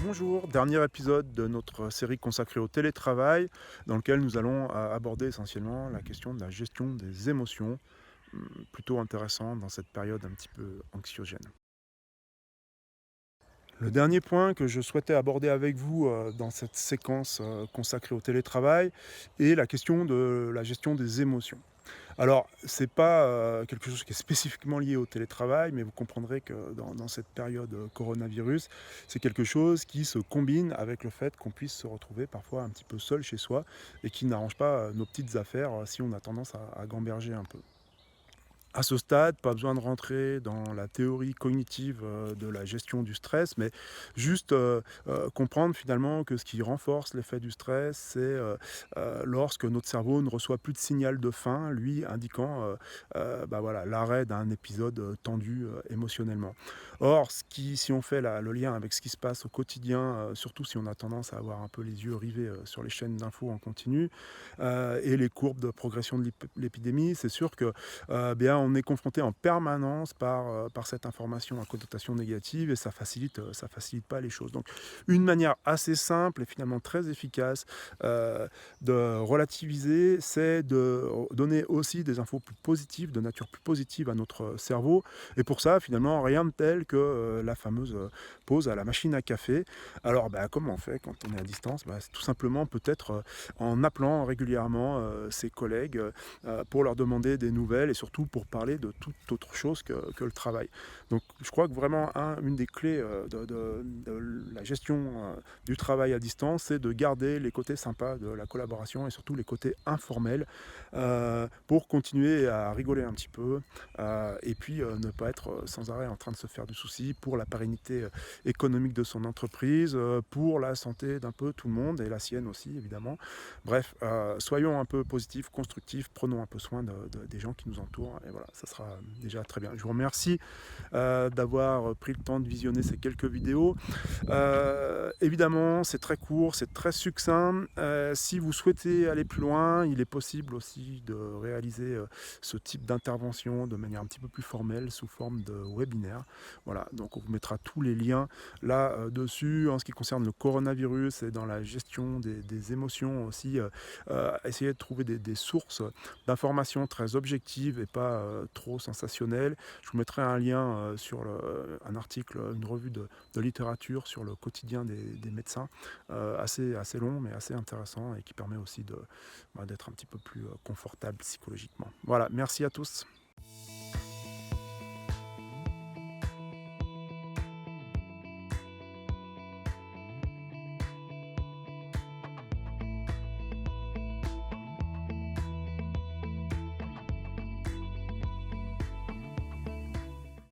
Bonjour, dernier épisode de notre série consacrée au télétravail, dans lequel nous allons aborder essentiellement la question de la gestion des émotions, plutôt intéressant dans cette période un petit peu anxiogène. Le dernier point que je souhaitais aborder avec vous dans cette séquence consacrée au télétravail est la question de la gestion des émotions. Alors, c'est pas quelque chose qui est spécifiquement lié au télétravail, mais vous comprendrez que dans cette période coronavirus, c'est quelque chose qui se combine avec le fait qu'on puisse se retrouver parfois un petit peu seul chez soi et qui n'arrange pas nos petites affaires si on a tendance à gamberger un peu. À ce stade, pas besoin de rentrer dans la théorie cognitive de la gestion du stress, mais juste comprendre finalement que ce qui renforce l'effet du stress, c'est lorsque notre cerveau ne reçoit plus de signal de faim, lui indiquant bah voilà, l'arrêt d'un épisode tendu émotionnellement. Or, si on fait le lien avec ce qui se passe au quotidien, surtout si on a tendance à avoir un peu les yeux rivés sur les chaînes d'infos en continu, et les courbes de progression de l'épidémie, c'est sûr que bien, on est confronté en permanence par cette information à connotation négative et ça facilite pas les choses. Donc, une manière assez simple et finalement très efficace de relativiser, c'est de donner aussi des infos plus positives, de nature plus positive à notre cerveau. Et pour ça, finalement, rien de tel que la fameuse pause à la machine à café. Alors, bah, comment on fait quand on est à distance? Bah, c'est tout simplement peut-être en appelant régulièrement ses collègues pour leur demander des nouvelles et surtout pour parler de toute autre chose que le travail. Donc je crois que vraiment une des clés de la gestion du travail à distance, c'est de garder les côtés sympas de la collaboration et surtout les côtés informels pour continuer à rigoler un petit peu et puis ne pas être sans arrêt en train de se faire du souci pour la pérennité économique de son entreprise, pour la santé d'un peu tout le monde et la sienne aussi évidemment. Bref, soyons un peu positifs, constructifs, prenons un peu soin des gens qui nous entourent et voilà, ça sera déjà très bien. Je vous remercie d'avoir pris le temps de visionner ces quelques vidéos. Évidemment, c'est très court, c'est très succinct. Si vous souhaitez aller plus loin, il est possible aussi de réaliser ce type d'intervention de manière un petit peu plus formelle sous forme de webinaire. Voilà, donc on vous mettra tous les liens là-dessus en ce qui concerne le coronavirus et dans la gestion des émotions aussi. Essayer de trouver des sources d'informations très objectives et pas trop sensationnelles. Je vous mettrai un lien sur un article, une revue de littérature sur le quotidien des médecins, assez long mais assez intéressant et qui permet aussi d'être un petit peu plus confortable psychologiquement. Voilà, merci à tous.